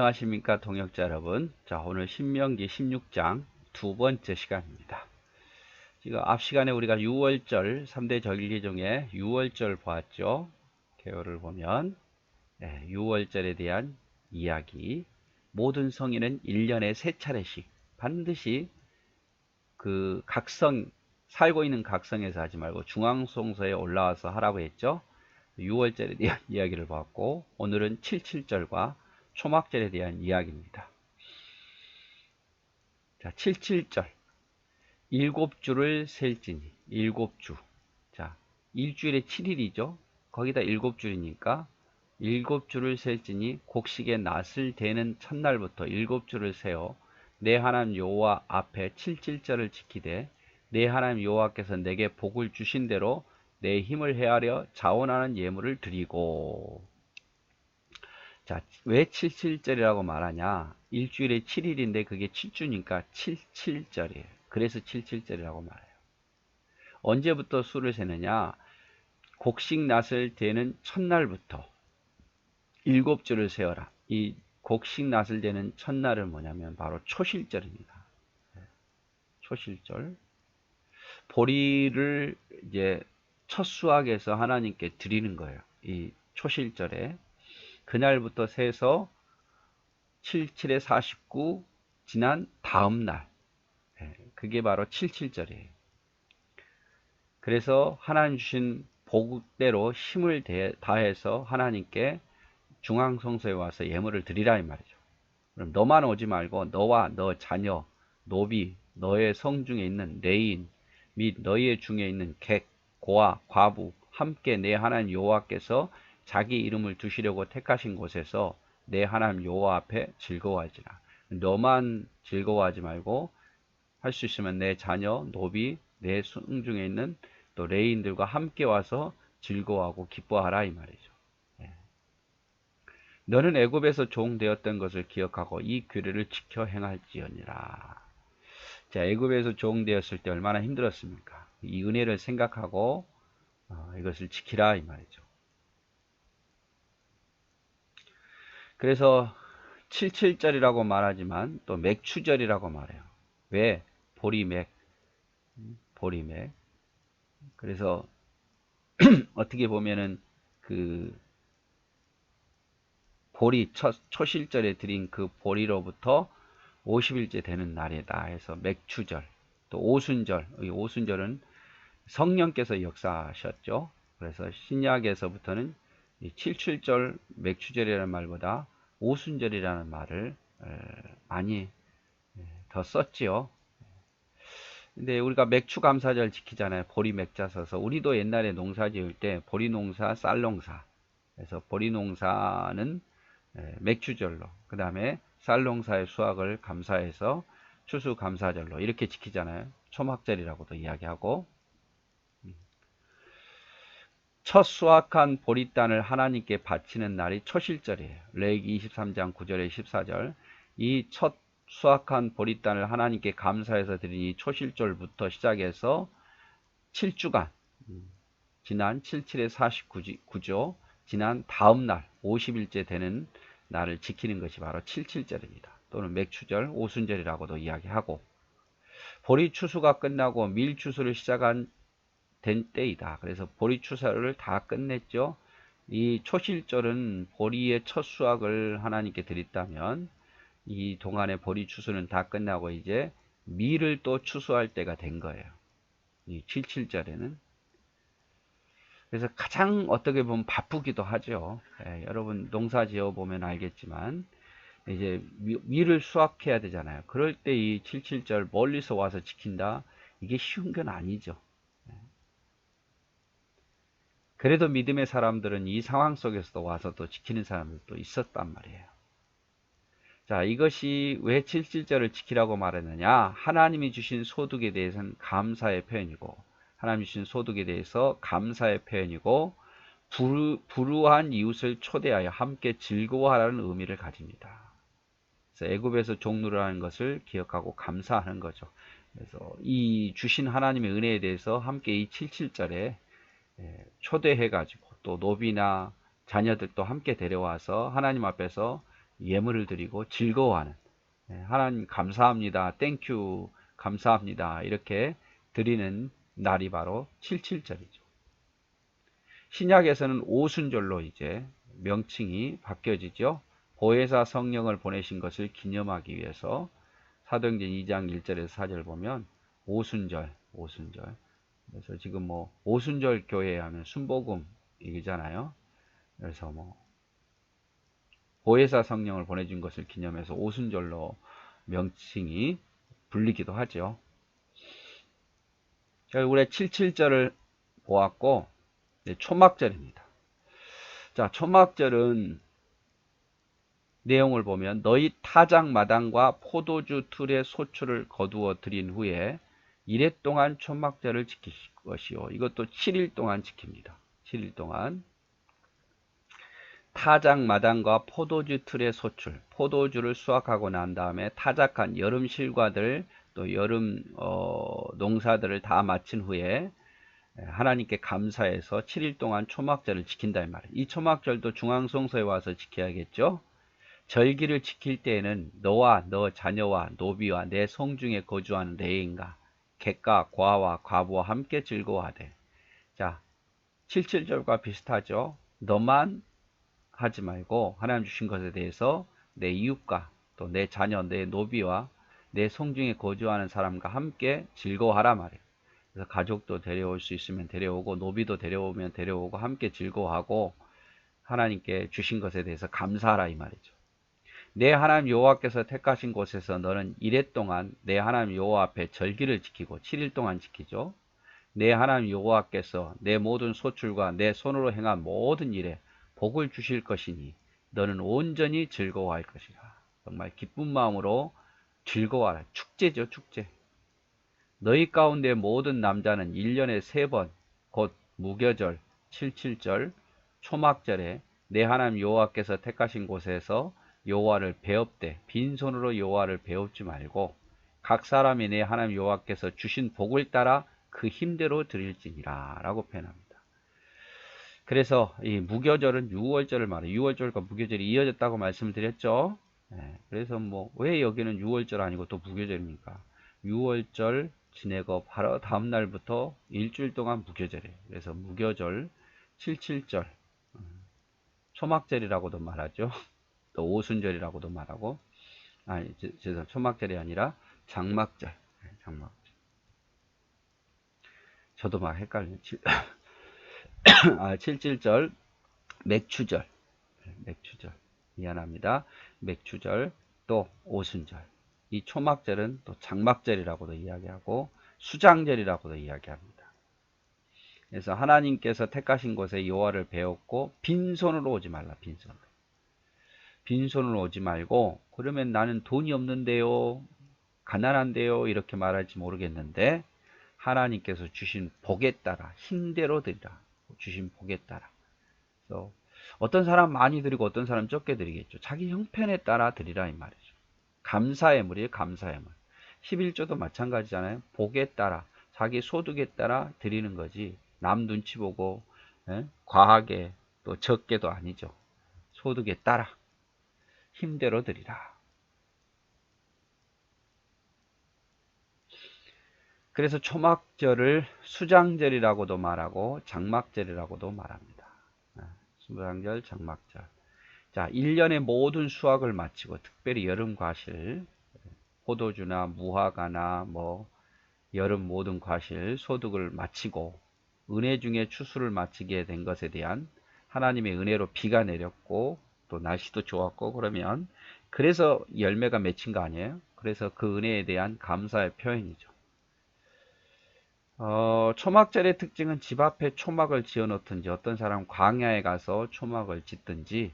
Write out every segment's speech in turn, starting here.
안녕하십니까 동역자 여러분. 자, 오늘 신명기 16장 두 번째 시간입니다. 지금 앞 시간에 우리가 6월절 3대 절기 중에 6월절 보았죠. 개요를 보면 6월절에 대한 이야기. 모든 성인은 1년에 3차례씩 반드시 그 각성, 살고 있는 각성에서 하지 말고 중앙성소에 올라와서 하라고 했죠. 6월절에 대한 이야기를 보았고, 오늘은 77절과 초막절에 대한 이야기입니다. 자, 77절. 7주를 셀지니. 7주. 자, 일주일에 7일이죠. 거기다 7줄이니까 7주를 셀지니 곡식의 낫을 대는 첫날부터 7주를 세어 내 하나님 여호와 앞에 77절을 지키되 내 하나님 여호와께서 내게 복을 주신 대로 내 힘을 헤아려 자원하는 예물을 드리고. 자, 왜 77절이라고 말하냐? 일주일에 7일인데 그게 7주니까 77절이에요. 그래서 77절이라고 말해요. 언제부터 수를 세느냐? 곡식 낫을 대는 첫날부터 7주를 세어라. 이 곡식 낫을 대는 첫날은 뭐냐면 바로 초실절입니다. 초실절. 보리를 이제 첫 수확에서 하나님께 드리는 거예요. 이 초실절에. 그날부터 세서 77에 49 지난 다음 날, 그게 바로 77절이에요. 그래서 하나님 주신 복대로 힘을 다해서 하나님께 중앙성소에 와서 예물을 드리라 이 말이죠. 그럼 너만 오지 말고 너와 너 자녀, 노비, 너의 성 중에 있는 레인 및 너희의 중에 있는 객, 고아, 과부 함께 내 하나님 여호와께서 자기 이름을 두시려고 택하신 곳에서 내 하나님 여호와 앞에 즐거워하지라. 너만 즐거워하지 말고 할 수 있으면 내 자녀, 노비, 내 성 중에 있는 또 레인들과 함께 와서 즐거워하고 기뻐하라 이 말이죠. 너는 애굽에서 종 되었던 것을 기억하고 이 규례를 지켜 행할지어니라. 자, 애굽에서 종 되었을 때 얼마나 힘들었습니까? 이 은혜를 생각하고 이것을 지키라 이 말이죠. 그래서 77절이라고 말하지만 또 맥추절이라고 말해요. 왜? 보리맥. 그래서 어떻게 보면은 그 보리 초실절에 드린 그 보리로부터 50일째 되는 날이다 해서 맥추절. 또 오순절. 이 오순절은 성령께서 역사하셨죠. 그래서 신약에서부터는 이 77절 맥추절이라는 말보다 오순절이라는 말을 많이 더 썼지요. 근데 우리가 맥추감사절 지키잖아요. 보리 맥자 서서. 우리도 옛날에 농사 지을 때 보리 농사, 쌀 농사. 그래서 보리 농사는 맥추절로, 그 다음에 쌀 농사의 수확을 감사해서 추수감사절로 이렇게 지키잖아요. 초막절이라고도 이야기하고. 첫 수확한 보리단을 하나님께 바치는 날이 초실절이에요. 레위기 23장 9절에 14절. 이 첫 수확한 보리단을 하나님께 감사해서 드린 이 초실절부터 시작해서 7주간 지난 77에 49조 지난 다음 날 50일째 되는 날을 지키는 것이 바로 77절입니다. 또는 맥추절, 오순절이라고도 이야기하고, 보리 추수가 끝나고 밀 추수를 시작한 된 때이다. 그래서 보리 추수를 다 끝냈죠. 이 초실절은 보리의 첫 수확을 하나님께 드렸다면 이 동안의 보리 추수는 다 끝나고 이제 밀을 또 추수할 때가 된 거예요. 이 77절에는. 그래서 가장 어떻게 보면 바쁘기도 하죠. 여러분 농사 지어 보면 알겠지만 이제 밀을 수확해야 되잖아요. 그럴 때 이 77절 멀리서 와서 지킨다. 이게 쉬운 건 아니죠. 그래도 믿음의 사람들은 이 상황 속에서도 와서 또 지키는 사람들도 있었단 말이에요. 자, 이것이 왜 77절을 지키라고 말했느냐? 하나님이 주신 소득에 대해서는 감사의 표현이고, 하나님이 주신 소득에 대해서 감사의 표현이고, 불우한 이웃을 초대하여 함께 즐거워하라는 의미를 가집니다. 그래서 애굽에서 종노릇하는 것을 기억하고 감사하는 거죠. 그래서 이 주신 하나님의 은혜에 대해서 함께 이 77절에 초대해 가지고 또 노비나 자녀들도 함께 데려와서 하나님 앞에서 예물을 드리고 즐거워하는, 하나님 감사합니다, 땡큐 감사합니다 이렇게 드리는 날이 바로 77절이죠. 신약에서는 오순절로 이제 명칭이 바뀌어지죠. 보혜사 성령을 보내신 것을 기념하기 위해서 사도행전 2장 1절에서 4절 보면 오순절. 그래서 지금 뭐 오순절 교회 하면 순복음 이잖아요. 그래서 뭐 보혜사 성령을 보내준 것을 기념해서 오순절로 명칭이 불리기도 하죠. 결국에 77절을 보았고, 초막절입니다. 자, 초막절은 내용을 보면 너희 타작 마당과 포도주 틀의 소출을 거두어 드린 후에 이래 동안 초막절을 지키실 것이요. 이것도 7일 동안 지킵니다. 7일 동안. 타작 마당과 포도주 틀의 소출, 포도주를 수확하고 난 다음에 타작한 여름 실과들, 또 여름 농사들을 다 마친 후에 하나님께 감사해서 7일 동안 초막절을 지킨다 이 말이에요. 이 초막절도 중앙성소에 와서 지켜야겠죠. 절기를 지킬 때에는 너와 너 자녀와 노비와 내 성중에 거주하는 레인과 객과 과와 과부와 함께 즐거워하되. 자, 77절과 비슷하죠. 너만 하지 말고 하나님 주신 것에 대해서 내 이웃과 또 내 자녀, 내 노비와 내 성중에 거주하는 사람과 함께 즐거워하라 말이에요. 그래서 가족도 데려올 수 있으면 데려오고 노비도 데려오면 데려오고 함께 즐거워하고 하나님께 주신 것에 대해서 감사하라 이 말이죠. 내 하나님 여호와께서 택하신 곳에서 너는 이래 동안 내 하나님 여호와 앞에 절기를 지키고 7일 동안 지키죠. 내 하나님 여호와께서 내 모든 소출과 내 손으로 행한 모든 일에 복을 주실 것이니 너는 온전히 즐거워할 것이라. 정말 기쁜 마음으로 즐거워하라. 축제죠, 축제. 너희 가운데 모든 남자는 1년에 3번 곧 무교절, 77절, 초막절에 내 하나님 여호와께서 택하신 곳에서 여호와를 배웁되 빈손으로 여호와를 배웁지 말고 각 사람이 내 하나님 여호와께서 주신 복을 따라 그 힘대로 드릴지니라 라고 표현합니다. 그래서 이 무교절은 6월절을 말해요. 6월절과 무교절이 이어졌다고 말씀을 드렸죠. 그래서 뭐 왜 여기는 6월절 아니고 또 무교절입니까? 6월절 지내고 바로 다음 날부터 일주일 동안 무교절이에요. 그래서 무교절, 77절, 초막절이라고도 말하죠. 또 오순절이라고도 말하고, 초막절이 아니라 장막절. 장막절. 저도 막 헷갈려요. 77절, 맥추절. 미안합니다. 맥추절, 또 오순절. 이 초막절은 또 장막절이라고도 이야기하고 수장절이라고도 이야기합니다. 그래서 하나님께서 택하신 곳에 여호와를 배웠고 빈손으로 오지 말라. 빈손으로 오지 말고, 그러면 나는 돈이 없는데요, 가난한데요 이렇게 말할지 모르겠는데 하나님께서 주신 복에 따라 힘대로 드리라. 주신 복에 따라. 그래서 어떤 사람 많이 드리고 어떤 사람 적게 드리겠죠. 자기 형편에 따라 드리라 이 말이죠. 감사의 물이에요. 감사의 물. 11조도 마찬가지잖아요. 복에 따라 자기 소득에 따라 드리는 거지 남 눈치 보고 과하게 또 적게도 아니죠. 소득에 따라 힘대로 드리라. 그래서 초막절을 수장절이라고도 말하고 장막절이라고도 말합니다. 수장절, 장막절. 자, 1년의 모든 수확을 마치고 특별히 여름 과실, 포도주나 무화과나 뭐 여름 모든 과실 소득을 마치고 은혜 중에 추수를 마치게 된 것에 대한 하나님의 은혜로 비가 내렸고 또 날씨도 좋았고 그러면 그래서 열매가 맺힌 거 아니에요? 그래서 그 은혜에 대한 감사의 표현이죠. 초막절의 특징은 집 앞에 초막을 지어 놓든지 어떤 사람 광야에 가서 초막을 짓든지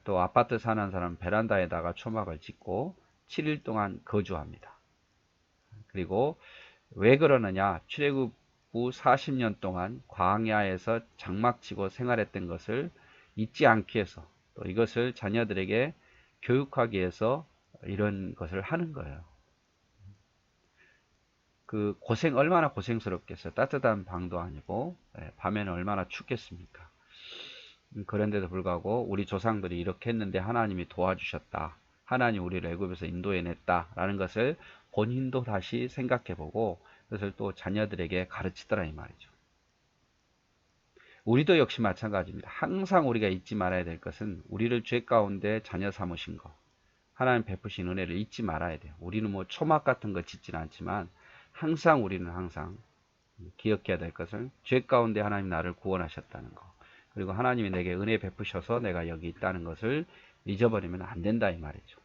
또 아파트 사는 사람 베란다에다가 초막을 짓고 7일 동안 거주합니다. 그리고 왜 그러느냐? 출애굽 후 40년 동안 광야에서 장막치고 생활했던 것을 잊지 않기 위해서 또 이것을 자녀들에게 교육하기 위해서 이런 것을 하는 거예요. 그 얼마나 고생스럽겠어요. 따뜻한 방도 아니고 밤에는 얼마나 춥겠습니까? 그런데도 불구하고 우리 조상들이 이렇게 했는데 하나님이 도와주셨다. 하나님 우리를 애굽에서 인도해냈다. 라는 것을 본인도 다시 생각해보고 그것을 또 자녀들에게 가르치더라 이 말이죠. 우리도 역시 마찬가지입니다. 항상 우리가 잊지 말아야 될 것은 우리를 죄 가운데 자녀 삼으신 거, 하나님 베푸신 은혜를 잊지 말아야 돼요. 우리는 뭐 초막 같은 거 짓지는 않지만 항상 우리는 항상 기억해야 될 것은 죄 가운데 하나님 나를 구원하셨다는 거, 그리고 하나님이 내게 은혜 베푸셔서 내가 여기 있다는 것을 잊어버리면 안 된다 이 말이죠.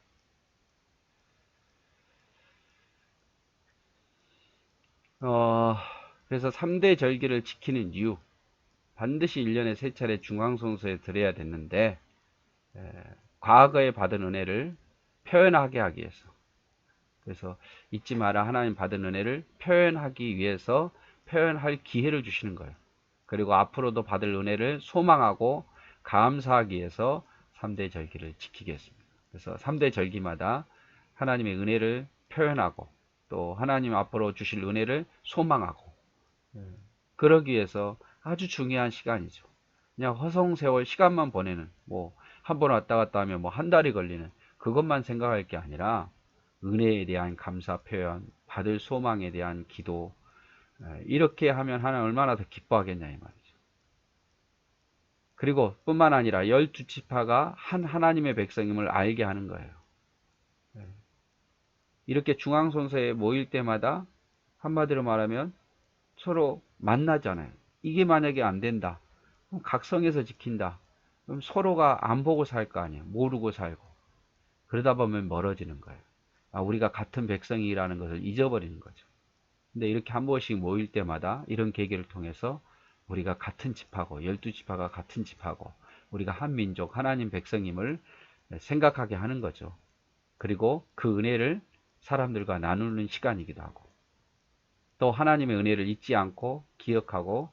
그래서 3대 절기를 지키는 이유, 반드시 1년에 3차례 중앙성소에 드려야 됐는데 과거에 받은 은혜를 표현하게 하기 위해서, 그래서 잊지 마라, 하나님 받은 은혜를 표현하기 위해서 표현할 기회를 주시는 거예요. 그리고 앞으로도 받을 은혜를 소망하고 감사하기 위해서 3대 절기를 지키겠습니다. 그래서 3대 절기마다 하나님의 은혜를 표현하고 또 하나님 앞으로 주실 은혜를 소망하고, 그러기 위해서 아주 중요한 시간이죠. 그냥 허송세월 시간만 보내는, 뭐 한 번 왔다 갔다 하면 뭐 한 달이 걸리는 그것만 생각할 게 아니라 은혜에 대한 감사 표현, 받을 소망에 대한 기도, 이렇게 하면 하나님 얼마나 더 기뻐하겠냐 이 말이죠. 그리고 뿐만 아니라 12지파가 한 하나님의 백성임을 알게 하는 거예요. 이렇게 중앙선서에 모일 때마다 한마디로 말하면 서로 만나잖아요. 이게 만약에 안 된다, 그럼 각성해서 지킨다, 그럼 서로가 안 보고 살 거 아니에요. 모르고 살고. 그러다 보면 멀어지는 거예요. 우리가 같은 백성이라는 것을 잊어버리는 거죠. 근데 이렇게 한 번씩 모일 때마다 이런 계기를 통해서 우리가 같은 지파고 12지파가 같은 지파고 우리가 한 민족 하나님 백성임을 생각하게 하는 거죠. 그리고 그 은혜를 사람들과 나누는 시간이기도 하고, 또 하나님의 은혜를 잊지 않고 기억하고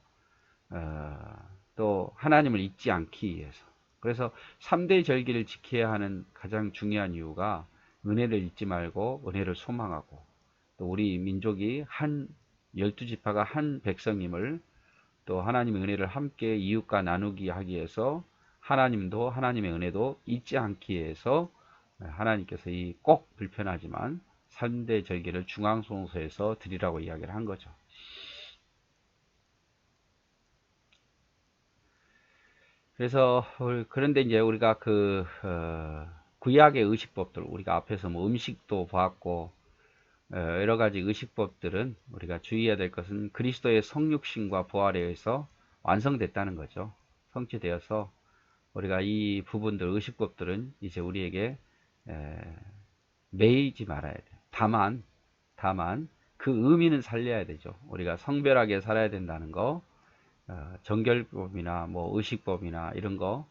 또 하나님을 잊지 않기 위해서. 그래서 3대 절기를 지켜야 하는 가장 중요한 이유가 은혜를 잊지 말고 은혜를 소망하고, 또 우리 민족이 한 12지파가 한 백성임을, 또 하나님의 은혜를 함께 이웃과 나누기 하기 위해서 하나님도 하나님의 은혜도 잊지 않기 위해서 하나님께서 이 꼭 불편하지만 3대 절기를 중앙성소에서 드리라고 이야기를 한 거죠. 그래서 그런데 이제 우리가 구약의 의식법들, 우리가 앞에서 뭐 음식도 봤고 여러 가지 의식법들은 우리가 주의해야 될 것은 그리스도의 성육신과 부활에 의해서 완성됐다는 거죠. 성취되어서 우리가 이 부분들, 의식법들은 이제 우리에게 매이지 말아야 돼요. 다만 그 의미는 살려야 되죠. 우리가 성별하게 살아야 된다는 거, 정결법이나 뭐 의식법이나 이런 거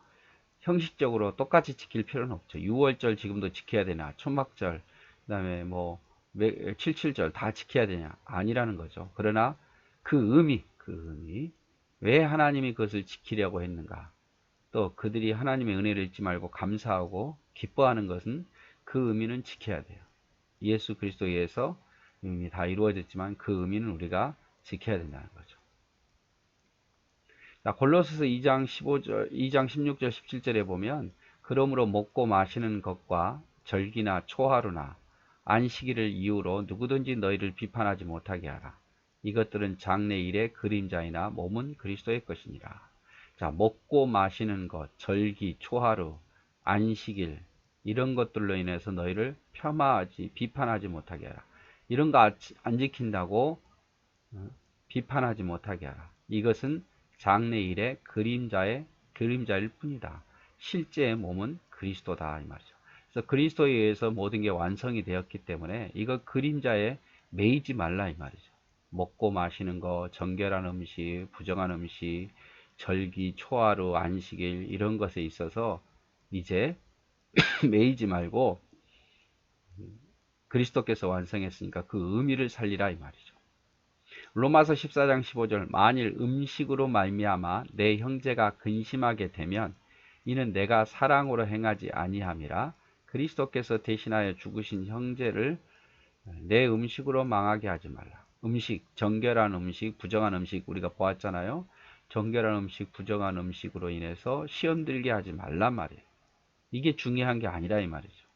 형식적으로 똑같이 지킬 필요는 없죠. 6월절 지금도 지켜야 되나, 초막절, 그다음에 뭐 77절 다 지켜야 되냐, 아니라는 거죠. 그러나 그 의미, 왜 하나님이 그것을 지키려고 했는가, 또 그들이 하나님의 은혜를 잊지 말고 감사하고 기뻐하는 것은 그 의미는 지켜야 돼요. 예수 그리스도에 의해서 이미 다 이루어졌지만 그 의미는 우리가 지켜야 된다는 거죠. 자, 골로새서 2장 15절, 2장 16절, 17절에 보면 그러므로 먹고 마시는 것과 절기나 초하루나 안식일을 이유로 누구든지 너희를 비판하지 못하게 하라. 이것들은 장래일의 그림자이나 몸은 그리스도의 것이니라. 자, 먹고 마시는 것, 절기, 초하루, 안식일, 이런 것들로 인해서 너희를 폄하하지, 비판하지 못하게 하라. 이런 거 안 지킨다고 비판하지 못하게 하라. 이것은 장래일의 그림자일 뿐이다. 실제의 몸은 그리스도다 이 말이죠. 그래서 그리스도에 의해서 모든 게 완성이 되었기 때문에 이거 그림자에 매이지 말라 이 말이죠. 먹고 마시는 거, 정결한 음식, 부정한 음식, 절기, 초하루, 안식일 이런 것에 있어서 이제 매이지 말고 그리스도께서 완성했으니까 그 의미를 살리라 이 말이죠. 로마서 14장 15절, 만일 음식으로 말미암아 내 형제가 근심하게 되면 이는 내가 사랑으로 행하지 아니함이라. 그리스도께서 대신하여 죽으신 형제를 내 음식으로 망하게 하지 말라. 음식, 정결한 음식, 부정한 음식 우리가 보았잖아요. 정결한 음식, 부정한 음식으로 인해서 시험 들게 하지 말란 말이에요. 이게 중요한 게 아니라 이 말이죠.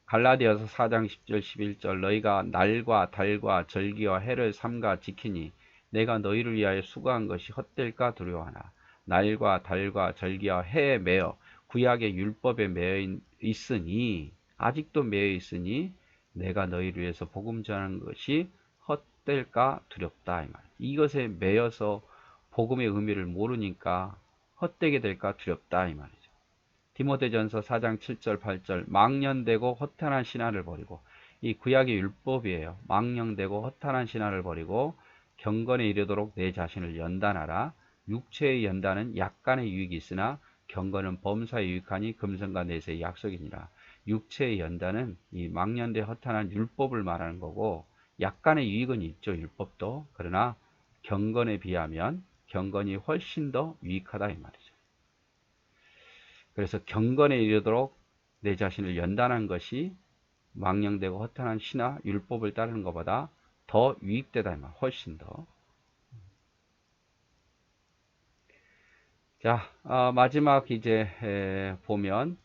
갈라디아서 4장 10절 11절 너희가 날과 달과 절기와 해를 삼가 지키니 내가 너희를 위하여 수고한 것이 헛될까 두려워하나 날과 달과 절기와 해에 매여 구약의 율법에 매여 있으니 아직도 매여 있으니 내가 너희를 위해서 복음 전하는 것이 헛될까 두렵다 이 말. 이것에 매여서 복음의 의미를 모르니까 헛되게 될까 두렵다 이 말이죠. 디모데전서 4장 7절 8절 망령되고 허탄한 신화를 버리고 이 구약의 율법이에요. 망령되고 허탄한 신화를 버리고 경건에 이르도록 내 자신을 연단하라. 육체의 연단은 약간의 유익이 있으나 경건은 범사에 유익하니 금성과 내세의 약속이니라. 육체의 연단은 이 망령되 허탄한 율법을 말하는 거고 약간의 유익은 있죠. 율법도. 그러나 경건에 비하면 경건이 훨씬 더 유익하다 이 말이죠. 그래서 경건에 이르도록 내 자신을 연단한 것이 망령되고 허탄한 신화 율법을 따르는 것보다 더 유익되다 이 말. 훨씬 더. 자, 마지막 이제 보면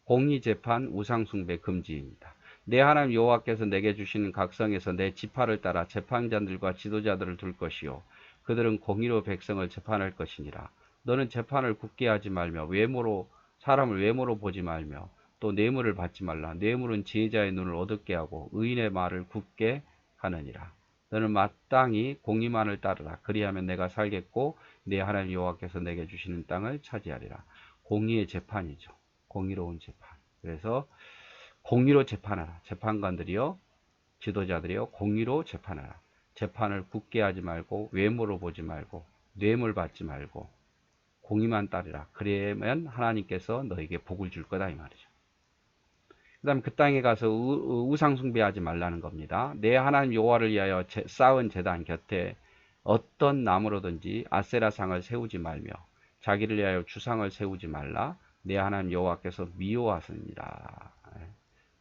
공의재판 우상숭배 금지입니다. 내 하나님 여호와께서 내게 주시는 각성에서 내 지파를 따라 재판장들과 지도자들을 둘 것이요 그들은 공의로 백성을 재판할 것이니라. 너는 재판을 굳게 하지 말며 사람을 외모로 보지 말며 또 뇌물을 받지 말라. 뇌물은 지혜자의 눈을 어둡게 하고 의인의 말을 굳게 하느니라. 너는 마땅히 공의만을 따르라. 그리하면 내가 살겠고 내 하나님 여호와께서 내게 주시는 땅을 차지하리라. 공의의 재판이죠. 공의로운 재판. 그래서 공의로 재판하라. 재판관들이요, 지도자들이요, 공의로 재판하라. 재판을 굳게 하지 말고 외모로 보지 말고 뇌물 받지 말고 공의만 따르라. 그러면 하나님께서 너에게 복을 줄 거다 이 말이죠. 그 다음에 그 땅에 가서 우상 숭배하지 말라는 겁니다. 내 하나님 여호와를 위하여 쌓은 제단 곁에 어떤 나무로든지 아세라상을 세우지 말며 자기를 위하여 주상을 세우지 말라. 내 하나님 여호와께서 미워하시니라.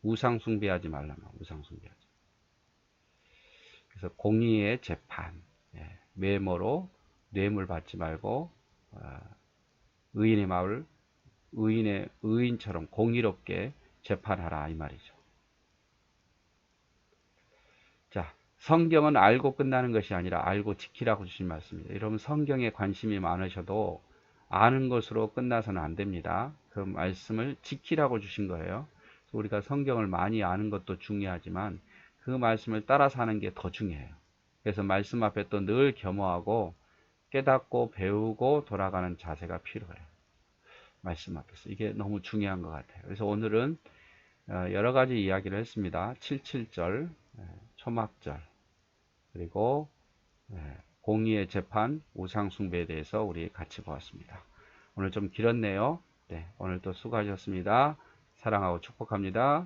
우상 숭배하지 말라면 우상 숭배하지. 그래서 공의의 재판, 외모로 뇌물 받지 말고 의인의 마을 의인처럼 공의롭게 재판하라 이 말이죠. 자, 성경은 알고 끝나는 것이 아니라 알고 지키라고 주신 말씀입니다. 여러분 성경에 관심이 많으셔도 아는 것으로 끝나서는 안 됩니다. 그 말씀을 지키라고 주신 거예요. 우리가 성경을 많이 아는 것도 중요하지만 그 말씀을 따라 사는 게 더 중요해요. 그래서 말씀 앞에 또 늘 겸허하고 깨닫고 배우고 돌아가는 자세가 필요해요. 말씀 앞에서. 이게 너무 중요한 것 같아요. 그래서 오늘은 여러 가지 이야기를 했습니다. 77절, 초막절, 그리고 공의의 재판, 우상숭배에 대해서 우리 같이 보았습니다. 오늘 좀 길었네요. 네, 오늘도 수고하셨습니다. 사랑하고 축복합니다.